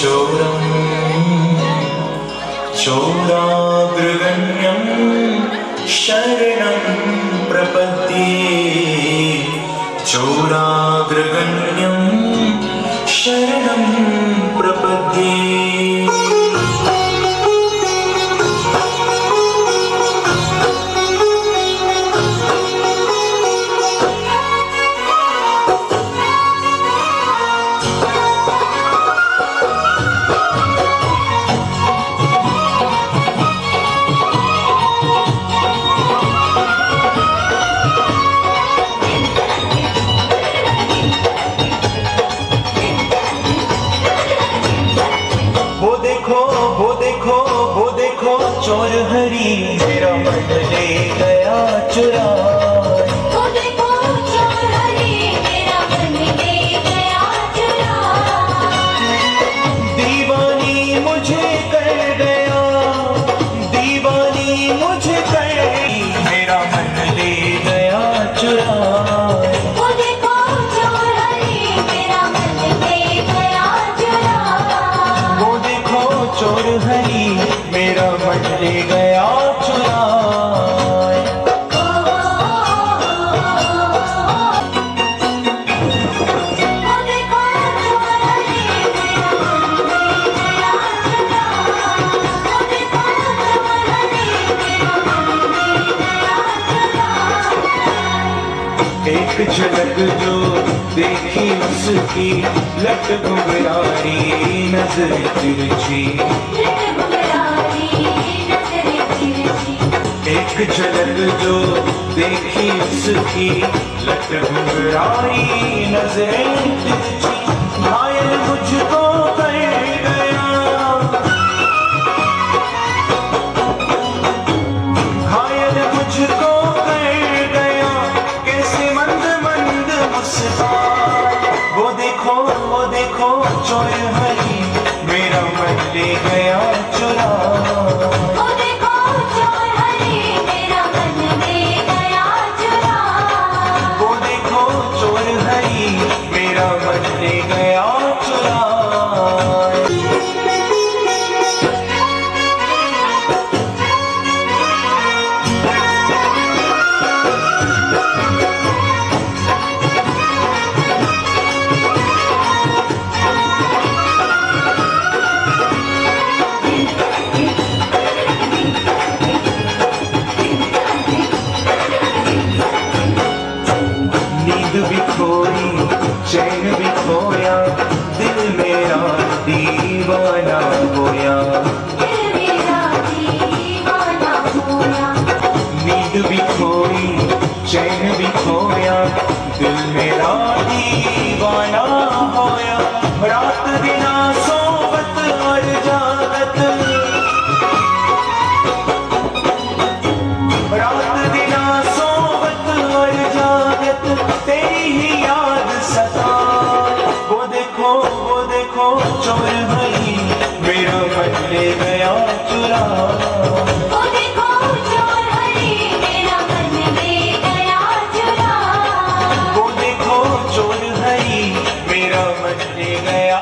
चोरं चोरागृगण्यं शरणं प्रपद्ये चोरागृगण्यं शरणं प्रपद्ये। चोर हरी मेरा मन ले गया चुरा। वो देखो चोर हरी मेरा मन ले गया चुरा। दीवानी मुझे कर गया, दीवानी मुझे कर मेरा मन ले गया चुरा। वो देखो चोर हरी मेरा मन ले गया चुरा। वो देखो चोर हरी मेरा मन ले गया चुरा। वो देखो चोर हरी मेरा मन ले गया चुरा। वो देखो चोर हरी मेरा मन ले गया चुरा। एक झलक जो देखी उसकी लट घुघराई नजर तिरछी। एक झलक जो देखी उसकी लट घुघराई नजरें तिरछी। घायल मुझको कर गया, घायल मुझको कर गया कैसे मंद मंद मुस्कान। वो देखो चोर हरी मेरा मन ले गया चुरा। वो देखो चोर हरी मेरा मन ले गया चुरा। वो देखो चोर हरी मेरा मन ले गया चुरा। नींद भी खोई चैन भी खोया दिल मेरा दीवाना होया। दिल मेरा दीवाना होया। नींद भी खोई चैन भी खोया दिल मेरा दीवाना होया। रात दिन सोबत और जागत, रात दिन सोबत और जागत तेरी ही याद सताए। वो देखो चोर हरी मेरा मन ले गया चुरा। वो देखो चोर हरी मेरा मन ले गया चुरा। वो देखो चोर हरी मेरा मन ले गया।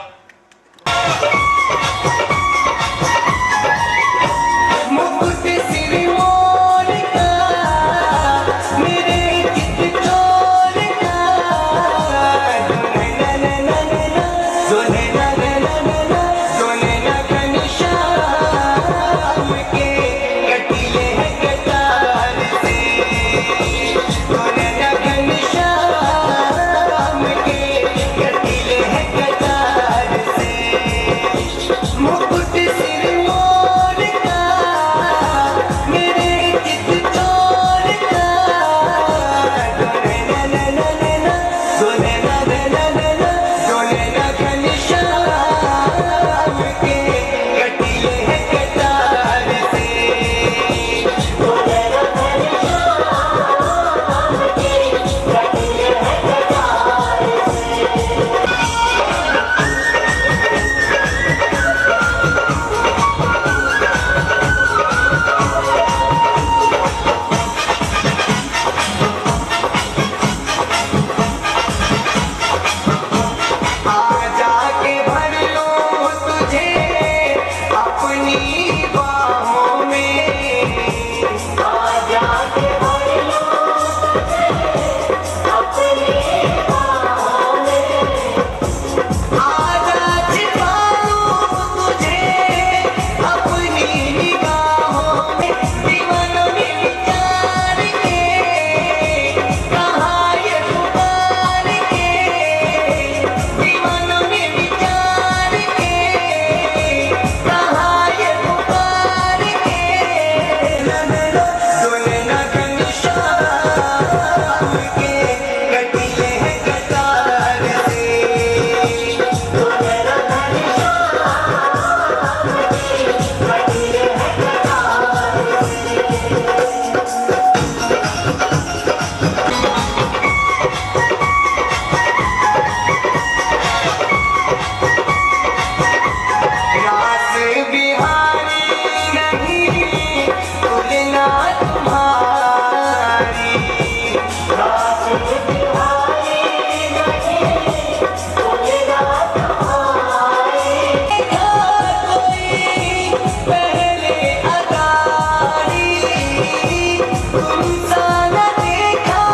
तुमसा न देखा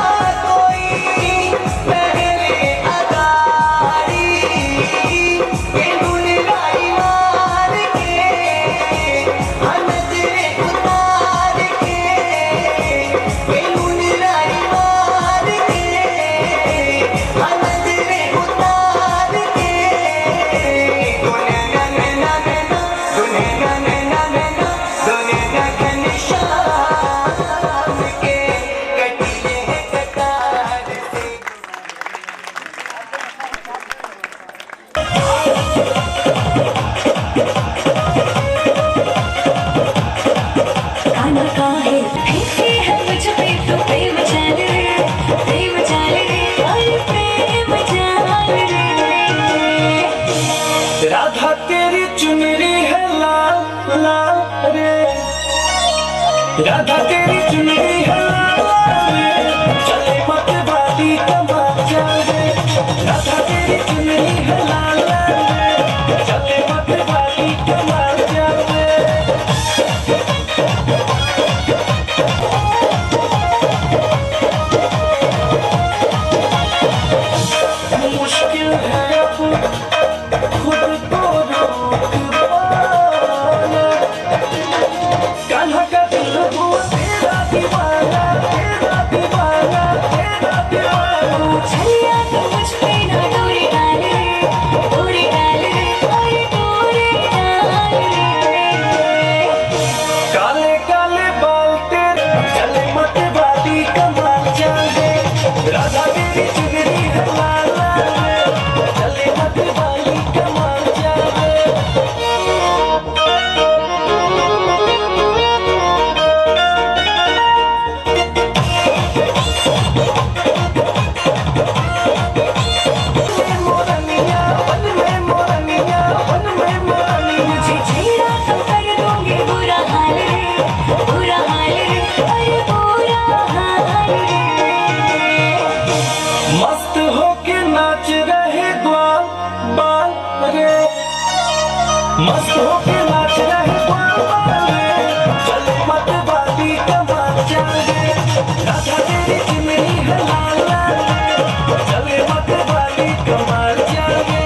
कोई पहले अगाड़ी के दुनियाई मार के नजरे उतार के दुनियाई मार के नजरे उतार के दुनिया नैना नैना दुनिया नैना नैना दुनिया घनश्याम के कटीले कटार से गाना का है फीके है मुझ पे तो प्रेम जाल रे और प्रेम जाल रे राधा तेरी चुनरी है लाल लाल रे राधा तेरी चुनरी है लाल लाल रे चले मत वाली तमाचा रे राधा तेरी चुनरी है लाल लाल रे चले मत वाली तमाचा रे मुश्किल है अब खुद को रोक पाना कान्हा का दिल हुआ तेरा दीवाना तेरा दीवाना तेरा दीवाना छलिया तो मुझ पे ना डोरी डाल रे और डोरी डाल रे काले काले बाल तेरे चले मत वाली कमाल जाए राधा तेरी चुनरी है लाल लाल रे चले मत वाली कमाल जाए मोरनिया वन में मोरनिया वन में मोरनिया मुझे छेड़ा तो कर दूंगी बुरा हाल रे और बुरा हाल रे मस्त होके नाच रहे ग्वाल बाल रे मस्त होके नाच रहे ग्वाल बाल रे चले मत वाली कमाल जाए राधा तेरी चुनरी है लाल लाल रे चले मत वाली कमाल जाए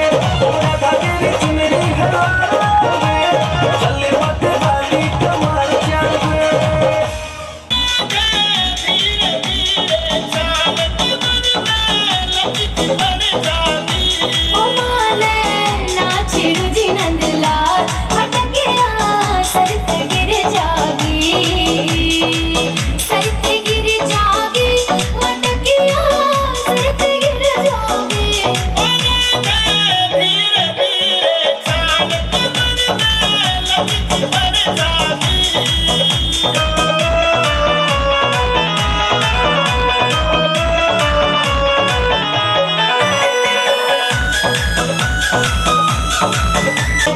राधा तेरी चुनरी है लाल लाल रे चले मत वाली कमाल जाए ओ माले नाची रुझी नंदलाल हटक गया सर पे गिर जागी हटक गया सर पे गिर जागी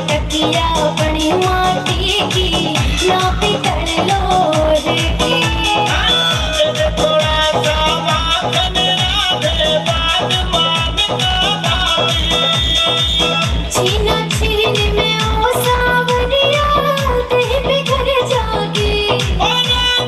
टकिया बड़ी माटी की ना पितल लोर की छीना छीन में ओ सावनिया कहीं पे घर जागी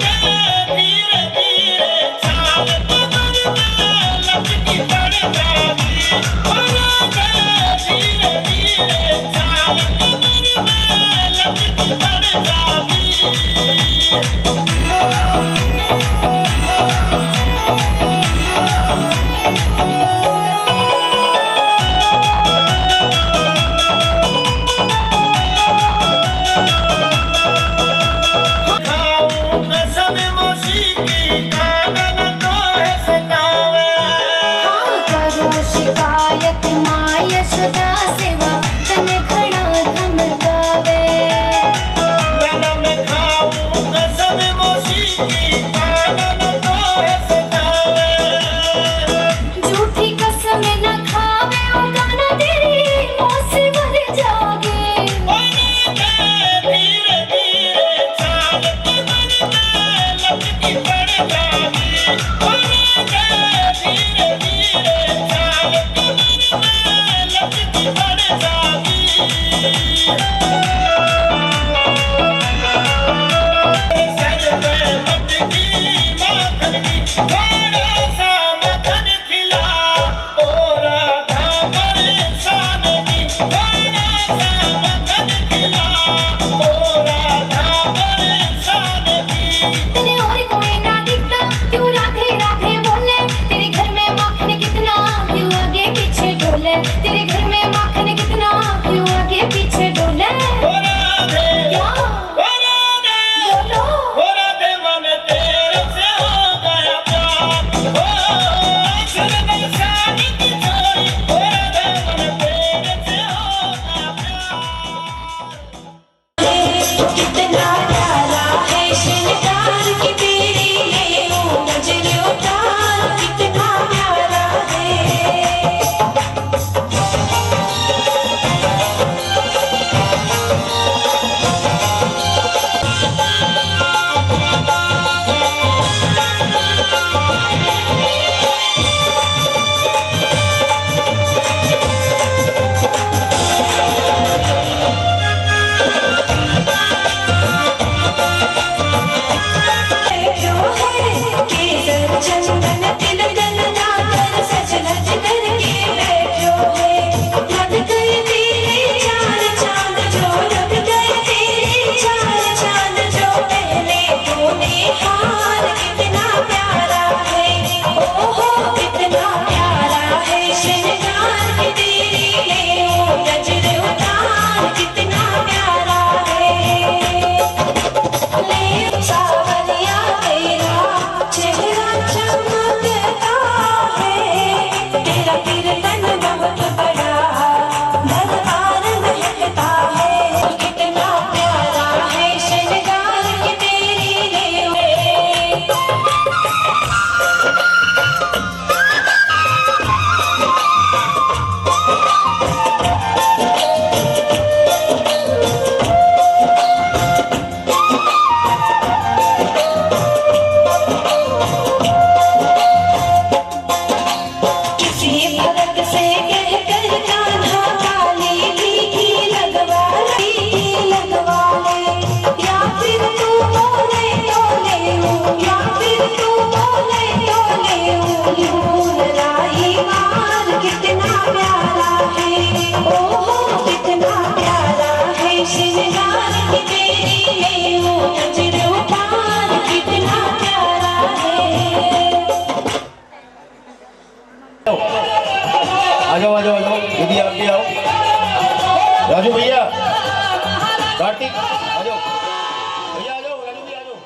हाँ करो शिकायत माँ यशोदा सेवा तन खड़ा धमकावे झूठी कसम न खावे ओ गाना तेरी मौत से मर जागे किसी भगत से कहकर कान्हा काली टीकी लगवा ले, या फिर तू बोले तो ले ऊँ, या फिर तू बोले तो ले ऊँ। यूं लाई मार कितना प्यारा है, ओहो कितना प्यारा है। श्रृंगार की तेरी ले ऊँ, गजरू पार कितना प्यारा है। आ जाओ आ जाओ आ जाओ, दीदी आप भी आओ। राजू भैया, कार्तिक आ जाओ भैया, आ जाओ राजू भैया आ जाओ।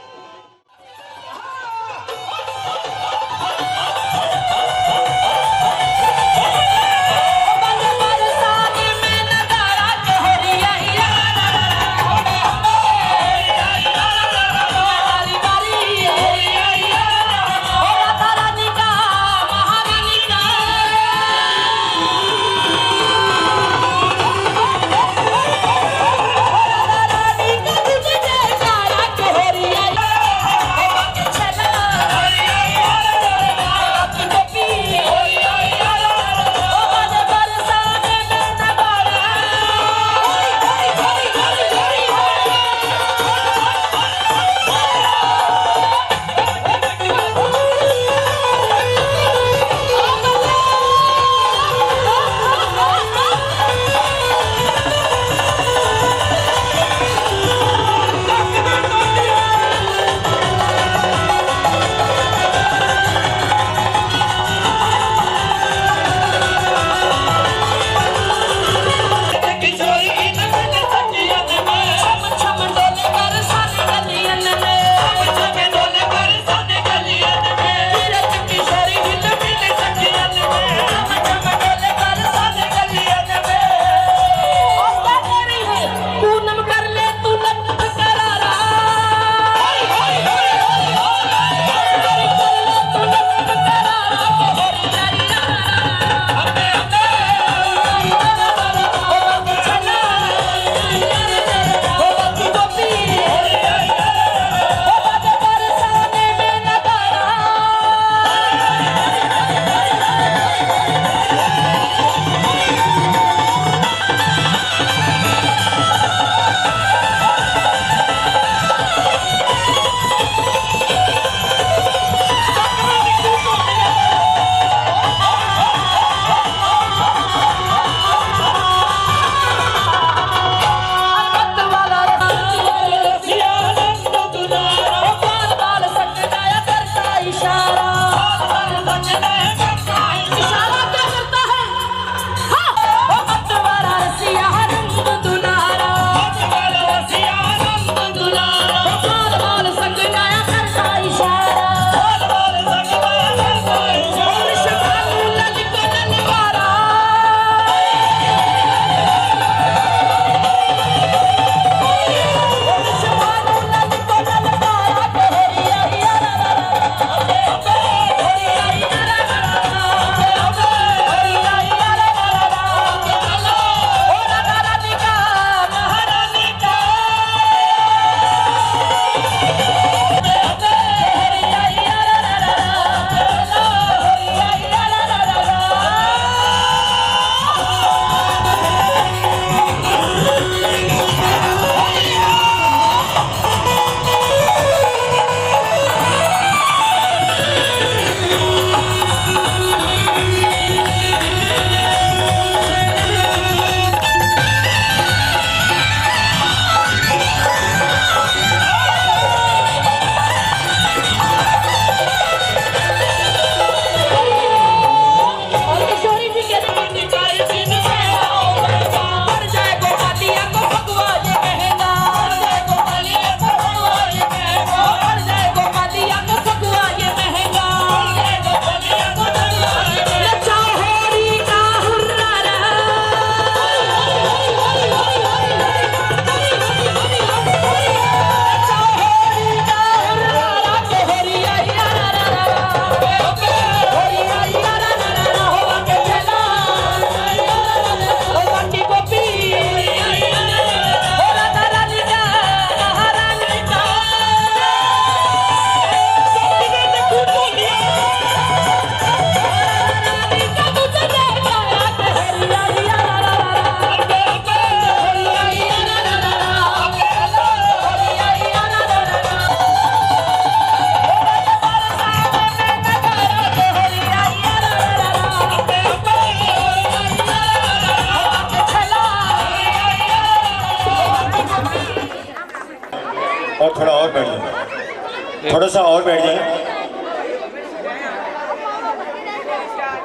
सा और बैठ जाए,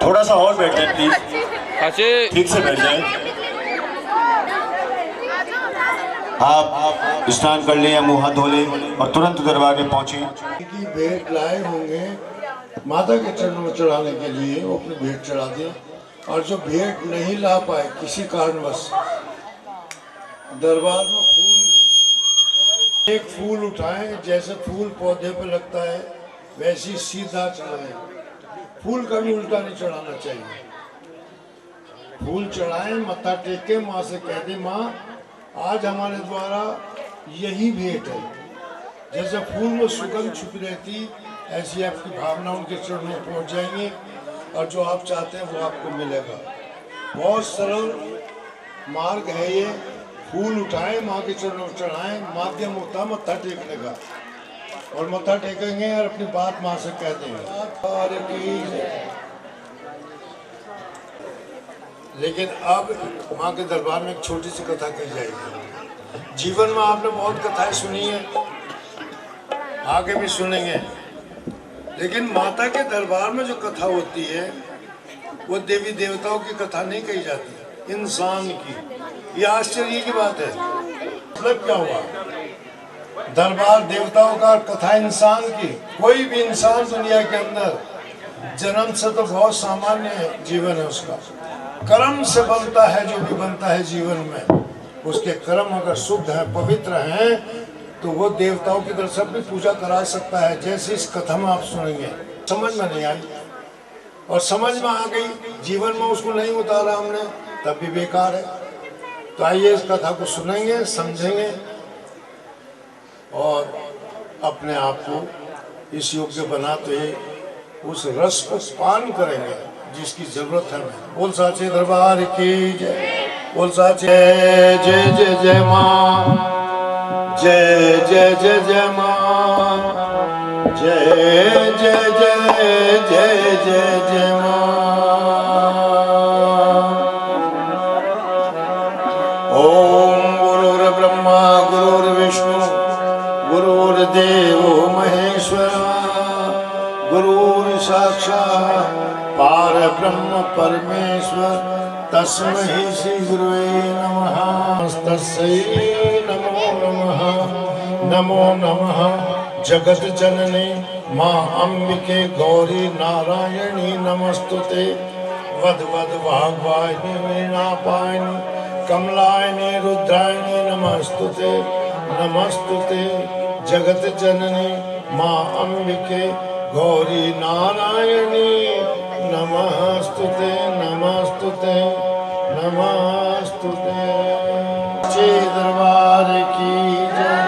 थोड़ा सा और बैठ जाए प्लीज, ठीक से बैठ जाए। आप स्नान कर लें या मुंह हाथ धो लें और तुरंत दरबार में पहुंचे। की भेंट लाए होंगे माता के चरणों में चढ़ाने के लिए, वो अपनी भेंट चढ़ा दें। और जो भेंट नहीं ला पाए किसी कारणवश, दरबार में एक फूल उठाएं, जैसे फूल पौधे पे लगता है वैसे ही सीधा चढ़ाएं। फूल कभी उल्टा नहीं चढ़ाना चाहिए। फूल चढ़ाएं, मत्था टेक के माँ से कह दे, माँ आज हमारे द्वारा यही भेंट है। जैसे फूल में सुगंध छुपी रहती, ऐसी आपकी भावना उनके चरणों में पहुंच जाएंगी और जो आप चाहते हैं वो आपको मिलेगा। बहुत सरल मार्ग है ये। फूल उठाएं, माँ के चरणों में चढ़ाएं, माध्यम होता है मत्था टेकने का। और मत्था टेकेंगे और अपनी बात माँ से कह देंगे। लेकिन अब माँ के दरबार में एक छोटी सी कथा कही जाएगी। जीवन में आपने बहुत कथाएं सुनी है, आगे भी सुनेंगे, लेकिन माता के दरबार में जो कथा होती है वो देवी देवताओं की कथा नहीं कही जाती, इंसान की। ये आश्चर्य की बात है। मतलब क्या हुआ? दरबार देवताओं का, कथा इंसान की। कोई भी इंसान दुनिया के अंदर जन्म से तो बहुत सामान्य जीवन है उसका, कर्म से बनता है जो भी बनता है जीवन में। उसके कर्म अगर शुद्ध है, पवित्र हैं, तो वो देवताओं की तरफ से अपनी पूजा करा सकता है। जैसे इस कथा में आप सुनेंगे, समझ में नहीं आई और समझ में आ गई, जीवन में उसको नहीं उतारा हमने, तब भी बेकार है। तो आइए इस कथा को सुनेंगे, समझेंगे और अपने आप को इस योग्य बनाते उस रस को पान करेंगे जिसकी जरूरत है। बोल साचे दरबार की जय, बोल साचे जय जय जय माँ, जय जय जय जय माँ, जय जय जय जय जय जय माँ। ओम गुरुर्ब्रह्मा गुरुर्विष्णु गुरुर्देवो महेश्वरा, गुरुर् साक्षात् परब्रह्म परमेश्वर, तस्मै श्री गुरुवे नमः। तस्मै नमो नमः, नमो नमः। जगत जननी माँ अम्बिके गौरी नारायणी नमस्तुते। वद वद वाग्वाहिनी वीणापायिनी कमलायनी रुद्रायणी नमस्तुते, नमस्तुते। जगत जननी माँ अम्बिके गौरी नारायणी नमस्तुते, नमस्तुते, नमस्तुते। श्री दरबार की जय।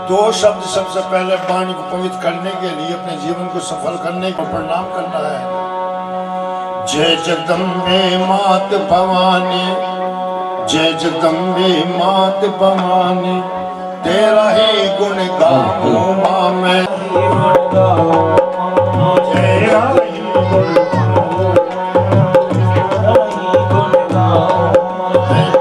दो शब्द सबसे पहले वाणी को पवित्र करने के लिए, अपने जीवन को सफल करने को प्रणाम करना है। जय जगदम्बे मात भवानी, जय जगदम्बे मात भवानी, तेरा ही गुण गाऊं माँ मैं। तेरा ही गुण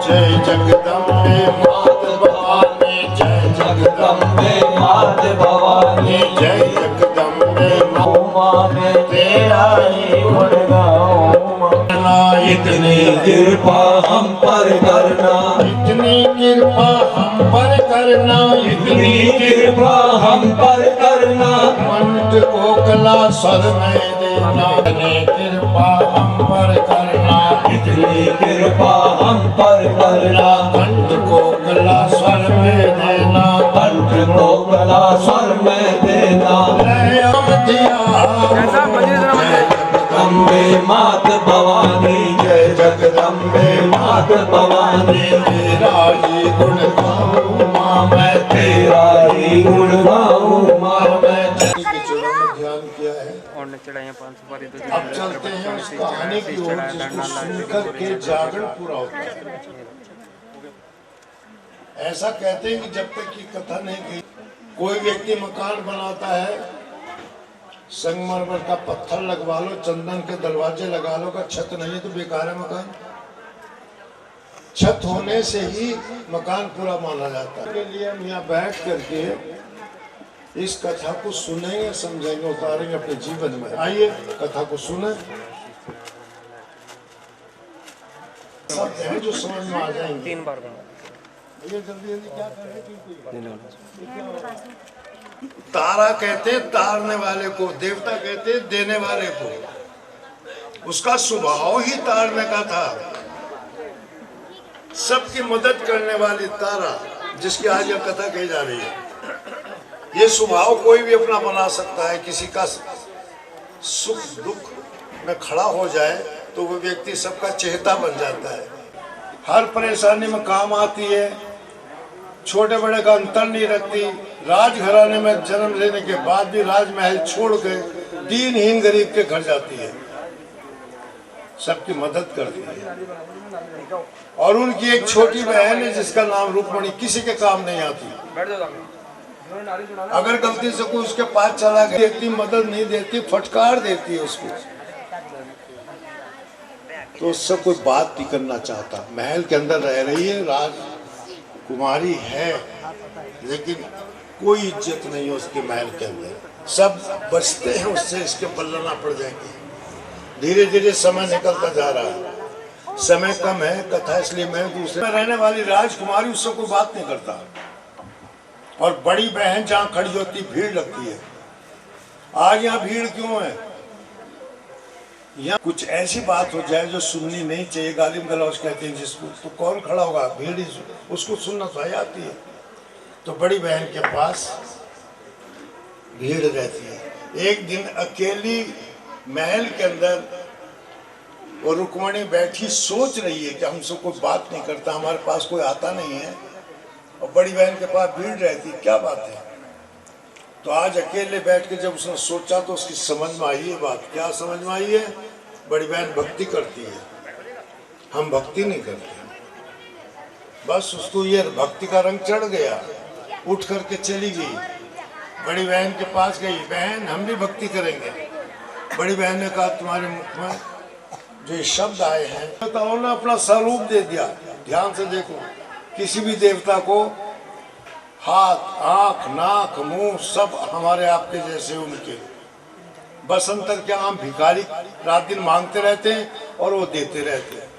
जय जगदम्बे मात भवानी, जय जगदम्बे मात भवानी, जय जगदम्बे माँ मैं तेरा ही गुण गाऊं। इतनी कृपा हम पर करना, इतनी कृपा हम पर करना, इतनी कृपा हम पर करना। कंठ को कला स्वर में देना, इतनी कृपा हम पर करना, इतनी कृपा हम पर करना। कंठ को कला स्वर में देना, कंठ को कला स्वर में देना। जगदम्बे मात भवानी, जय जगदम्बे मात भवानी, तेरा ही गुण गाऊं माँ मैं, तेरा ही गुण गाऊं माँ मैं। ध्यान किया है और अब चलते हैं उस कहानी की ओर जिसको सुनकर के जागरण पूरा होता है। ऐसा कहते हैं कि जब तक की कथा नहीं की, कोई व्यक्ति मकान बनाता है, संगमरमर का पत्थर लगवा लो, चंदन के दरवाजे लगा लो, का छत नहीं है तो बेकार है मकान। छत होने से ही मकान पूरा माना जाता है। के लिए हम यहाँ बैठ करके इस कथा को सुनेंगे, समझेंगे, उतारेंगे अपने जीवन में। आइए कथा को सुने, सब है जो समझ में आ जाएंगे। 3 बार भैया जल्दी जल्दी क्या कर रहे हैं? तारा कहते तारने वाले को, देवता कहते देने वाले को। उसका स्वभाव ही तारने का था। सबकी मदद करने वाली तारा, जिसकी आज यह कथा कही जा रही है, ये स्वभाव कोई भी अपना बना सकता है। किसी का सुख दुख में खड़ा हो जाए तो वो व्यक्ति सबका चहेता बन जाता है। हर परेशानी में काम आती है, छोटे बड़े का अंतर नहीं रखती। राजघराने में जन्म लेने के बाद भी राजमहल छोड़ के दीनहीन गरीब के घर जाती है, सबकी मदद करती है। और उनकी एक छोटी बहन है जिसका नाम रुक्मणी, किसी के काम नहीं आती। अगर गलती से कोई उसके पास चला गया, देखती, मदद नहीं देती, फटकार देती है उसको। तो उससे कोई बात नहीं करना चाहता। महल के अंदर रह रही है, राजकुमारी है, लेकिन कोई इज्जत नहीं है उसके महल के अंदर। सब बचते हैं उससे, इसके पल्ला पड़ जाएंगे। धीरे धीरे समय निकलता जा रहा है, समय कम है, कथा इसलिए मैं दूसरे में रहने वाली राजकुमारी उससे कोई बात नहीं करता। और बड़ी बहन जहाँ खड़ी होती भीड़ लगती है। आज यहाँ भीड़ क्यों है? यहाँ कुछ ऐसी बात हो जाए जो सुननी नहीं चाहिए, गालिम गलौज कहते हैं जिसको, तो कौन खड़ा होगा? भीड़ ही उसको सुनना तो आती है। तो बड़ी बहन के पास भीड़ रहती है। एक दिन अकेली महल के अंदर वो रुक्मणी बैठी सोच रही है कि हमसे कोई बात नहीं करता, हमारे पास कोई आता नहीं है, और बड़ी बहन के पास भीड़ रहती है, क्या बात है? तो आज अकेले बैठ के जब उसने सोचा तो उसकी समझ में आई है बात। क्या समझ में आई है? बड़ी बहन भक्ति करती है, हम भक्ति नहीं करते। बस उसको ये भक्ति का रंग चढ़ गया, उठ करके चली गई, बड़ी बहन के पास गई। बहन हम भी भक्ति करेंगे। बड़ी बहन ने कहा तुम्हारे मुख में जो ये शब्द आए हैं, तो उन्होंने अपना स्वरूप दे दिया। ध्यान से देखो, किसी भी देवता को हाथ, आंख, नाक, मुंह सब हमारे आपके जैसे उनके। बसंतर के आम भिखारी रात दिन मांगते रहते हैं और वो देते रहते हैं,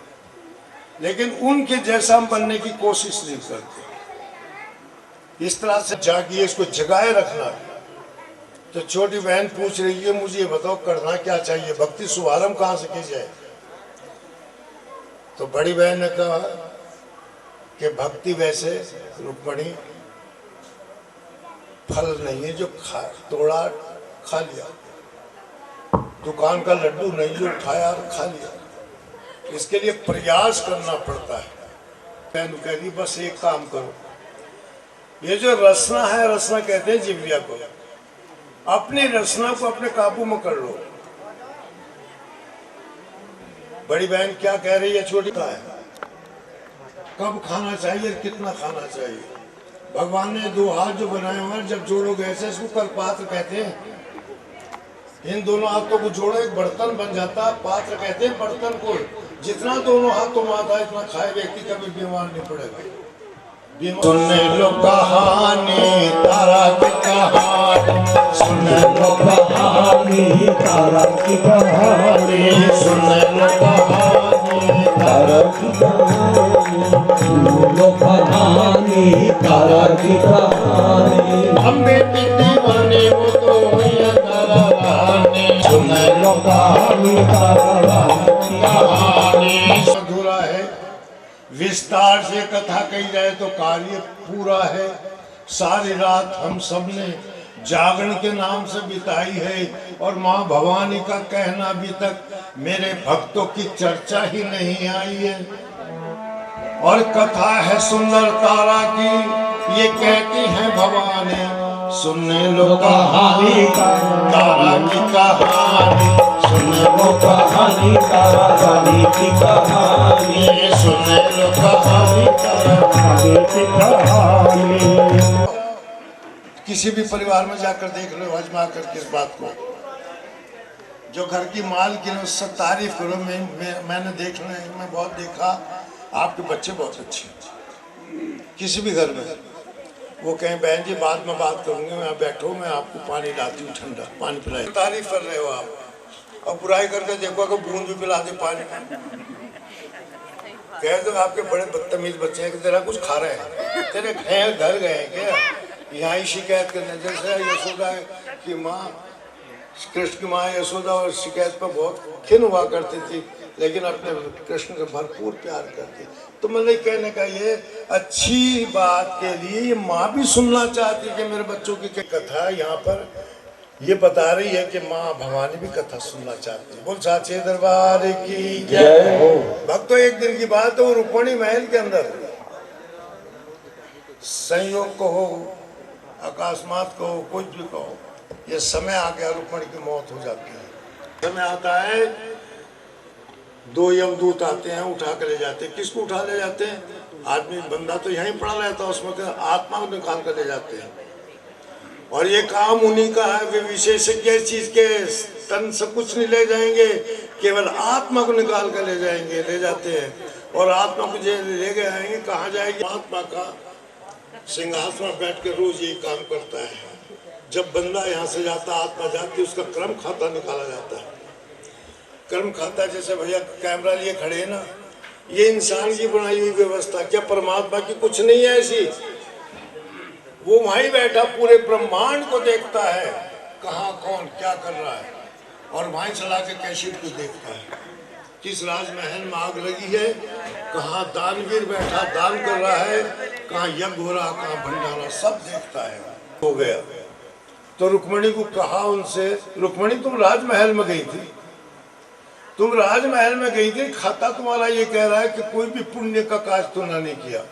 लेकिन उनके जैसा हम बनने की कोशिश नहीं करते। इस तरह से जागिए, इसको जगाए रखना। तो छोटी बहन पूछ रही है मुझे ये बताओ करना क्या चाहिए, भक्ति शुभारंभ कहाँ से की जाए? तो बड़ी बहन ने कहा कि भक्ति वैसे रुक्मणी फल नहीं है जो तोड़ा खा लिया, दुकान का लड्डू नहीं जो उठाया और खा लिया, इसके लिए प्रयास करना पड़ता है। बहन कह रही बस एक काम करो, ये जो रसना है, रसना कहते हैं जिव्या को, अपनी रसना को अपने काबू में कर लो। बड़ी बहन क्या कह रही है? छोटी का है, कब खाना चाहिए, कितना खाना चाहिए? भगवान ने दो हाथ जो बनाए हुए हैं, जब जोड़ोगे ऐसे, इसको कल्पात्र कहते हैं। इन दोनों हाथों को जोड़ो, एक बर्तन बन जाता है। पात्र कहते हैं बर्तन को। जितना दोनों हाथों में आता है इतना खाए व्यक्ति कभी बीमार नहीं पड़ेगा। सुनने लो कहानी तारा की कहानी, सुनने लो कहानी तारा की कहानी, सुनने लो कहानी तारा की कहानी, सुनने लो कहानी तारा की कहानी। अम्बे की दीवानी वो तो हुई तारा रानी, सुनने लो कहानी तारा की कहानी। अधूरा है, विस्तार से कथा कही जाए तो कार्य पूरा है। सारी रात हम सब ने जागरण के नाम से बिताई है, और माँ भवानी का कहना अभी तक मेरे भक्तों की चर्चा ही नहीं आई है। और कथा है सुंदर तारा की, ये कहती है भवानी, सुनने लो कहानी तारा की कहानी, सुनने लो कहानी तारा रानी की कहानी, सुनने लो कहानी तारा रानी की कहानी। किसी भी परिवार में जाकर देख लो, आजमा करके इस बात को, जो घर की मालकिन उससे तारीफ करो। मैंने देखने में बहुत देखा आपके बच्चे बहुत अच्छे हैं। किसी भी घर में वो कहें बहन जी बाद में बात करूंगी, मैं बैठो, मैं आपको पानी लाती हूँ, ठंडा पानी पिलाई। तारीफ कर रहे हो आप और बुराई करके देखो कि बूंद भी पिला दे पानी में। कह दो आपके बड़े बदतमीज बच्चे हैं कि तेरा कुछ खा रहे हैं, तेरे घर गए हैं क्या यहाँ ही शिकायत करने। जैसे यशोदा की माँ, कृष्ण की माँ यशोदा और शिकायत पर बहुत खिन हुआ करती थी, लेकिन अपने कृष्ण को भरपूर प्यार करती। तो मतलब कहने का ये अच्छी बात के लिए ये माँ भी सुनना चाहती है कि मेरे बच्चों की क्या कथा यहाँ पर ये बता रही है कि माँ भवानी भी कथा सुनना चाहती है। बोल साचे दरबार की जय। भक्तों एक दिन की बात है, वो रुक्मिणी महल के अंदर संयोग को हो, अकस्मात को हो, कुछ भी कहो, ये समय आ गया, रुक्मिणी की मौत हो जाती है। समय आता है, दो यमदूत आते हैं, उठा कर ले जाते हैं। किसको उठा ले जाते हैं? आदमी बंदा तो यहीं पड़ा रहता है, उसमें आत्मा को निकाल कर ले जाते हैं। और ये काम उन्हीं का है, वे विशेषज्ञ इस चीज के, तन से कुछ नहीं ले जाएंगे, केवल आत्मा को निकाल कर ले जाएंगे, ले जाते हैं। और आत्मा को ले गए आएंगे, कहाँ जाएगी? आत्मा का सिंहासन में बैठ के रोज यही काम करता है। जब बंदा यहाँ से जाता, आत्मा जाती है, उसका कर्म खाता निकाला जाता है। कर्म खाता जैसे भैया कैमरा लिए खड़े हैं ना, ये इंसान की बनाई हुई व्यवस्था, क्या परमात्मा की कुछ नहीं है ऐसी? वो वहीं बैठा पूरे ब्रह्मांड को देखता है, कहाँ कौन क्या कर रहा है, और वहीं चला के कैसेट को देखता है। किस राजमहल में आग लगी है, कहाँ दानवीर बैठा दान कर रहा है, कहाँ यज्ञ हो रहा, कहाँ भंडारा, सब देखता है। हो गया तो रुक्मिणी को कहा उनसे, रुक्मिणी तुम राजमहल में गई थी, तुम राजमहल में गई थी, खाता तुम्हारा ये कह रहा है कि कोई भी पुण्य का काज तुमने नहीं किया।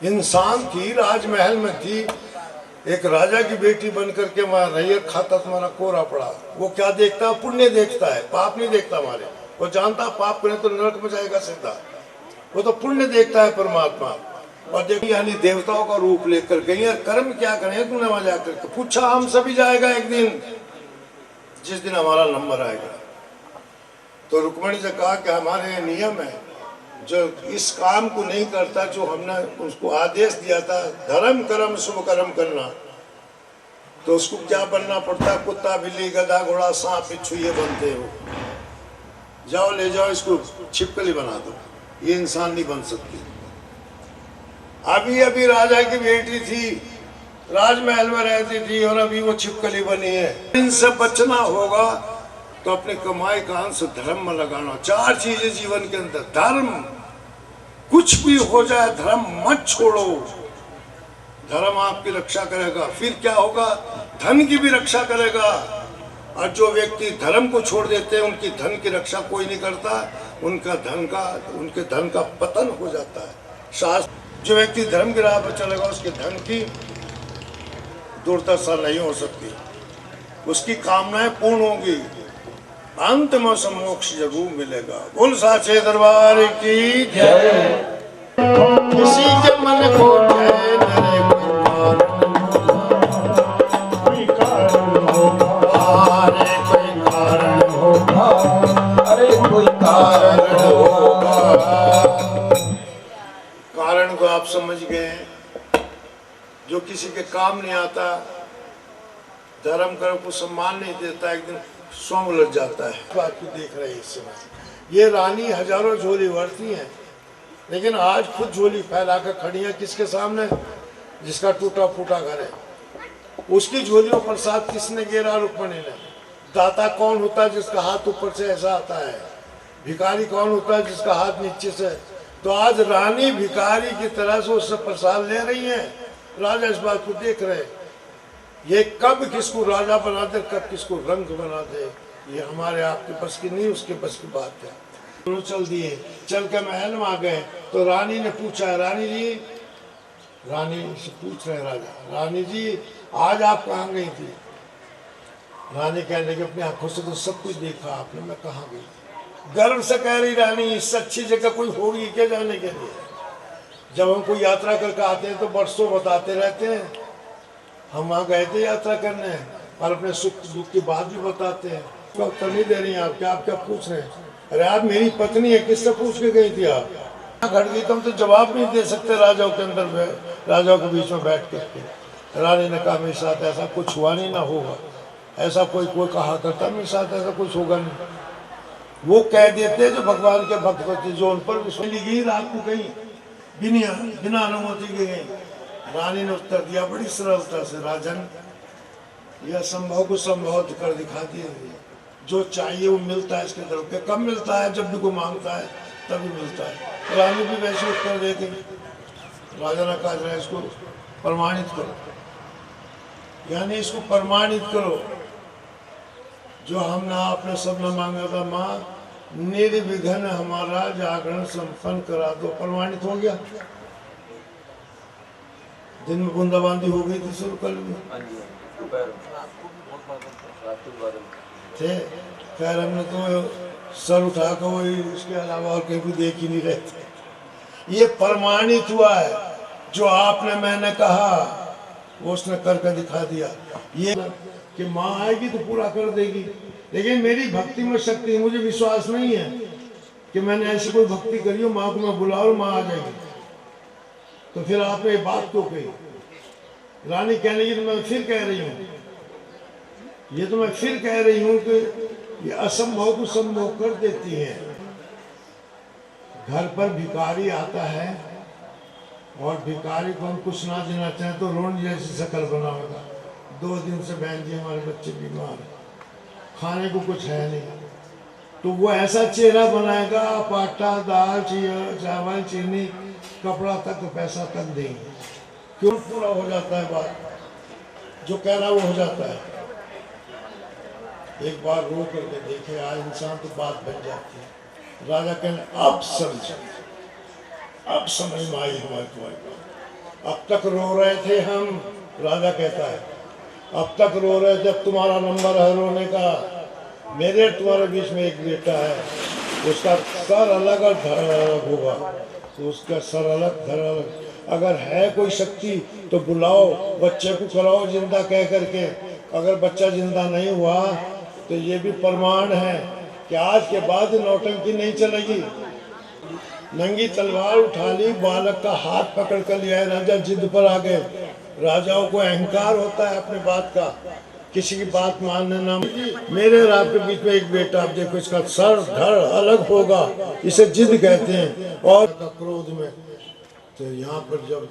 इंसान थी, राजमहल में थी, एक राजा की बेटी बनकर के वहां रही, खाता तुम्हारा कोरा पड़ा। वो क्या देखता है? पुण्य देखता है, पाप नहीं देखता हमारे। वो जानता पाप करें तो नरक में जाएगा सीधा, वो तो पुण्य देखता है परमात्मा। और देखिए यानी देवताओं का रूप लेकर गई, कर्म क्या करें तूने वहां जाकर के पूछा। हम सभी जाएगा एक दिन, जिस दिन हमारा नंबर आएगा। तो रुक्मिणी से कहा कि हमारे नियम है, जो इस काम को नहीं करता, जो हमने उसको आदेश दिया था धर्म कर्म शुभ कर्म करना, तो उसको क्या बनना पड़ता? कुत्ता बिल्ली गधा घोड़ा सांप बिच्छू ये बनते हो। जाओ ले जाओ इसको छिपकली बना दो, ये इंसान नहीं बन सकती। अभी अभी राजा की बेटी थी, राजमहल में रहती थी, और अभी वो छिपकली बनी है। इनसे बचना होगा तो अपनी कमाई का अंश धर्म में लगाना। चार चीजें जीवन के अंदर, धर्म, कुछ भी हो जाए धर्म मत छोड़ो, धर्म आपकी रक्षा करेगा। फिर क्या होगा? धन की भी रक्षा करेगा। और जो व्यक्ति धर्म को छोड़ देते हैं, उनकी धन की रक्षा कोई नहीं करता, उनके धन का पतन हो जाता है। शास्त्र, जो व्यक्ति धर्म की राह पर चलेगा, उसके धन की दुर्दशा नहीं हो सकती, उसकी कामनाएं पूर्ण होंगी, अंत में मोक्ष जरूर मिलेगा। बोल साचे दरबार की जय। किसी के मन को जय मेरे कोई कारण होगा, अरे कोई कारण होगा, अरे कोई कारण होगा। कारण को आप समझ गए, जो किसी के काम नहीं आता, धर्म कर्म को सम्मान नहीं देता, एक दिन स्वयं लग जाता है। बात को देख रहे हैं इस समय, ये रानी हजारों झोली भरती हैं, लेकिन आज खुद झोली फैला कर खड़ी है किसके सामने? जिसका टूटा फूटा घर है, उसकी झोलियों पर साथ किसने घेरा? रुक्मिणी ने। दाता कौन होता है? जिसका हाथ ऊपर से ऐसा आता है। भिखारी कौन होता है? जिसका हाथ नीचे से। तो आज रानी भिखारी की तरह से उससे प्रसाद ले रही है। राजा इस बात को देख रहे, ये कब किसको राजा बना दे, कब किसको रंग बना दे, ये हमारे आपके बस की नहीं, उसके बस की बात है। दोनों चल दिए, चल के महल में आ गए। तो रानी ने पूछा, रानी जी, रानी से पूछ रहे राजा, रानी जी आज आप कहाँ गई थी? रानी कहने लगी, अपनी आंखों से तो सब कुछ देखा आपने, मैं कहाँ गई? गर्व से कह रही रानी, इससे अच्छी जगह कोई होगी क्या जाने के लिए? जब हम कोई यात्रा करके आते हैं तो बरसों बताते रहते हैं, हम वहाँ गए थे यात्रा करने, और अपने सुख दुख की बात भी बताते हैं। तो नहीं दे रही हैं आप, क्या पूछ रहे हैं? अरे आप मेरी पत्नी है, किससे पूछ के गई थी आप? घट गई तुम तो जवाब नहीं दे सकते राजाओं के अंदर राजाओं के बीच में बैठ करके। रानी ने कहा मेरे साथ ऐसा कुछ हुआ नहीं, ना होगा ऐसा। कोई कहा करता मेरे साथ ऐसा कुछ होगा नहीं। वो कह देते जो भगवान के भक्त होते, जो उन पर विश्वास गई रात को कहीं बिना अनुमति के गई। रानी ने उत्तर दिया बड़ी सरलता से, राजन यह असंभव को संभव कर दिखा दिया। जो चाहिए वो मिलता है इसके तरफ पे। कब मिलता है? जब भी कोई मांगता है तभी मिलता है। रानी भी वैसे उत्तर दे गई। राजा ने कहा जरा इसको प्रमाणित करो, यानी इसको प्रमाणित करो जो हमने आपने सब न मांगा था। माँ निर्विघ्न हमारा जागरण संपन्न करा दो। प्रमाणित हो गया। दिन में बूंदाबांदी हो गई थी शुरू कल में थे। खैर हमने तो सर उठा कर वही, इसके अलावा और कहीं भी देख ही नहीं रहे थे। ये प्रमाणित हुआ है जो आपने मैंने कहा वो उसने करके दिखा दिया। ये कि माँ आएगी तो पूरा कर देगी, लेकिन मेरी भक्ति में शक्ति, मुझे विश्वास नहीं है कि मैंने ऐसी कोई भक्ति करी हो माँ को मैं बुलाऊं माँ आ जाएगी। तो फिर आपने ये बात क्यों कही? रानी कहने लगी तो मैं फिर कह रही हूँ, ये तो मैं फिर कह रही हूँ कि ये असंभव को संभव कर देती है। घर पर भिखारी आता है और भिखारी को हम कुछ ना देना चाहें तो रोन जैसी शक्ल बनाएगा। 2 दिन से बहन जी हमारे बच्चे बीमार हैं, खाने को कुछ है नहीं, तो वो ऐसा चेहरा बनाएगा, आप आटा दाल चावल चीनी कपड़ा तक पैसा तक देंगे। क्यों? पूरा हो जाता है बात, जो कहना वो हो जाता है। एक बार रो करके देखे आज इंसान तो बात बन जाती है। राजा कहने अब समझ, अब समझ में आई हमारी तुम्हारी बात। अब तक रो रहे थे हम, राजा कहता है अब तक रो रहे थे, अब तुम्हारा नंबर है रोने का। मेरे तुम्हारे बीच में एक बेटा है, उसका सर अलग और धड़ अलग होगा, तो उसका सर अलग धड़ अलग। अगर है कोई शक्ति तो बुलाओ, बच्चे को कराओ जिंदा कह करके। अगर बच्चा जिंदा नहीं हुआ तो ये भी प्रमाण है कि आज के बाद नौटंकी नहीं चलेगी। नंगी तलवार उठा ली, बालक का हाथ पकड़ कर लिया है। राजा जिद पर आ गए। राजाओं को अहंकार होता है अपने बात का, किसी की बात मानने ना। मेरे और आपके बीच में एक बेटा, आप देखो इसका सर धड़ अलग होगा, इसे जिद कहते हैं। और क्रोध में तो यहाँ पर जब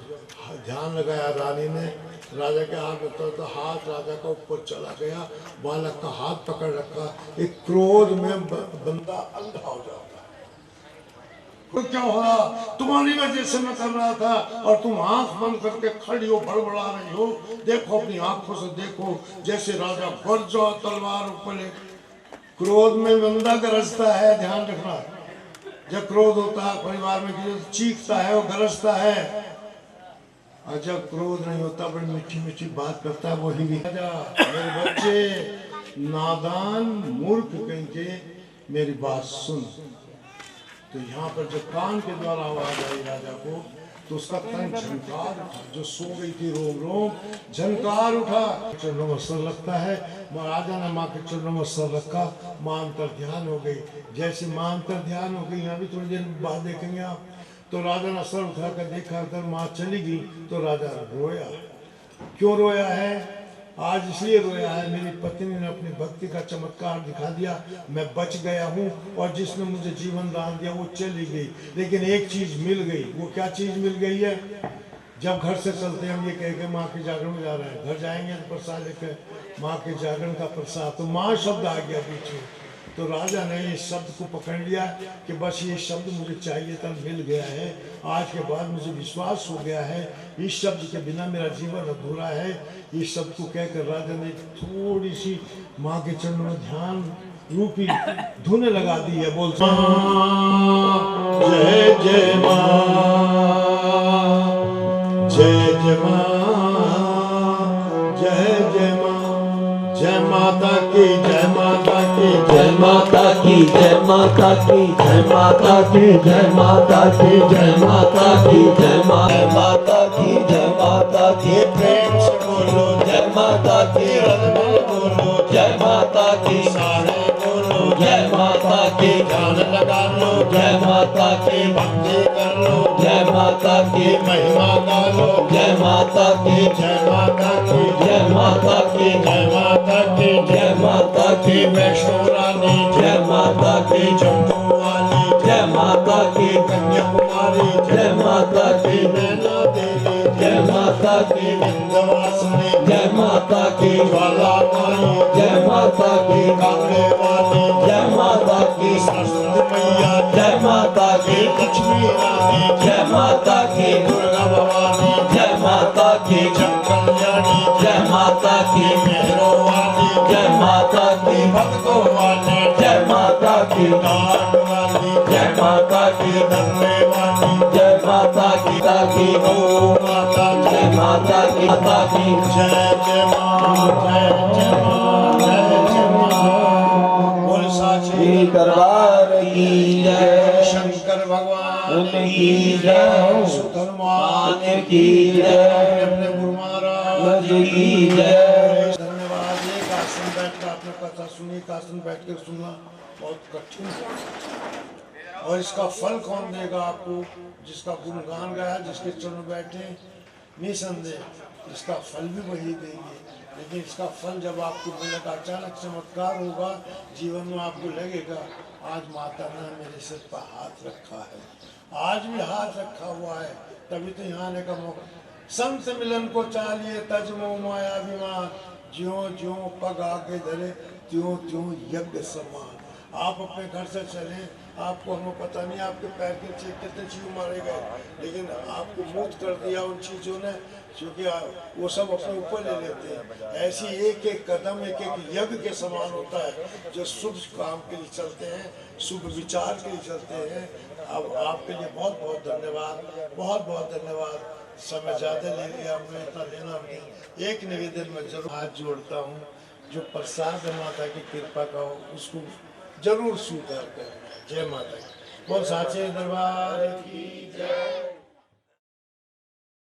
ध्यान लगाया रानी ने, राजा के हाथ में तो हाथ राजा का ऊपर चला गया, बालक का हाथ पकड़ रखा। एक क्रोध में बंदा अंधा हो जाता है। तो क्या हो रहा? तुम्हारी वजह से मैं कर रहा था और तुम आंख बंद करके खड़ी हो, बड़बड़ा रही हो। देखो अपनी आंखों से देखो, जैसे राजा बढ़ जाओ तलवार ऊपर। क्रोध में बंदा गरजता है, ध्यान रखना। जब क्रोध होता है परिवार में चीखता है, वो गरजता है। और जब क्रोध नहीं होता बड़ी मीठी मीठी बात करता है, वही भी मेरे बच्चे नादान मूर्ख कहीं के मेरी बात सुन। तो यहाँ पर जब कान के द्वारा आवाज आई राजा को, तो उसका तन झंकार उठा, जो सो गई थी रोम रोम झंकार उठा। चरणों में सर लगता है, राजा ने माँ के चरणों में सर रखा, माँ अंतर ध्यान हो गई। जैसे माँ अंतर ध्यान हो गई, यहाँ भी थोड़ी देर बाद देखेंगे आप। तो राजा ने सर उठा कर देखा, अगर माँ चली गई तो राजा रोया। क्यों रोया है? आज इसलिए रोया है, मेरी पत्नी ने अपनी भक्ति का चमत्कार दिखा दिया, मैं बच गया हूँ। और जिसने मुझे जीवन दान दिया वो चली गई, लेकिन एक चीज मिल गई। वो क्या चीज मिल गई है? जब घर से चलते हम ये कह के माँ के जागरण में जा रहे हैं, घर जाएंगे तो प्रसाद लेकर माँ के जागरण का प्रसाद, तो माँ शब्द आ गया पीछे। तो राजा ने इस शब्द को पकड़ लिया कि बस ये शब्द मुझे चाहिए था, मिल गया है। आज के बाद मुझे विश्वास हो गया है, इस शब्द के बिना मेरा जीवन अधूरा है। इस शब्द को कहकर राजा ने थोड़ी सी माँ के चरणों में ध्यान रूपी धुन लगा दी है। बोल जय जय माँ, जय जय माँ, जय जय माँ, जय माता की, जय माता की, जय माता की, जय माता की, जय माता की, जय माता की, जय माता की, जय माता की, जय माता की। प्रेम से बोलो जय माता की, बोलो जय माता की, सारे बोलो जय माता की। की ध्यान लगा लो, जय माता की भक्ति कर लो, जय माता की महिमा गा लो, जय माता की, जय माता की, जय माता की, जय माता की, जय माता की वैष्णो रानी, जय माता की जम्मू वाली, जय माता की कन्याकुमारी, जय माता की नैना देवी, जय माता की विंध्यवासिनी, जय माता की ज्वाला माई, जय माता की कांगड़े वाली, जय माता की सरस्वती मैया, जय माता की लक्ष्मी रानी, जय माता की दुर्गा भवानी, जय माता की जग कल्याणी, जय माता की मेहरों वाली, जय माता की भक्तों वाली, जय माता की दान वाली, जय माता की धरने वाली, जय माता की ताकि गौ माता, जय माता की माता की जय जय माँ, जय जय माँ, जय जय माँ। बोल साची दरबार की जय, शंकर भगवान की जय, सुधर्मान की जय, अपने गुरु महाराज की जय। धन्यवाद। एक आसन बैठ कर आपने कथा सुनी, एक आसन बैठ कर सुनना बहुत कठिन है और इसका फल कौन देगा आपको? जिसका गुणगान गाया, जिसके चरण बैठे, निसंदेह इसका फल भी वही देंगे। लेकिन इसका फल जब आपको मिलेगा, अचानक चमत्कार होगा जीवन में, आपको लगेगा आज माता ने मेरे सिर पर हाथ रखा है, आज भी हाथ रखा हुआ है, तभी तो यहाँ आने का मौका। संत मिलन को चालिए तज मोह माया अभिमान, ज्यों ज्यों पग आगे धरे त्यों त्यों यज्ञ समान। आप अपने घर से चलें, आपको हमें पता नहीं आपके पैर के नीचे कितने चीज मारे गए, लेकिन आपको मुक्त कर दिया उन चीज़ों ने, क्योंकि वो सब अपने ऊपर ले लेते हैं। ऐसी एक एक कदम एक एक यज्ञ के समान होता है, जो शुभ काम के लिए चलते हैं, शुभ विचार के लिए चलते हैं। अब आपके लिए बहुत बहुत धन्यवाद, बहुत बहुत धन्यवाद। समय ज़्यादा ले लिया, मैं इतना लेना नहीं। एक निवेदन में जरूर हाथ जोड़ता हूँ, जो प्रसाद माता की कृपा का हो उसको जरूर स्वीकार करें। जय माता की। बोल साचे दरबार की।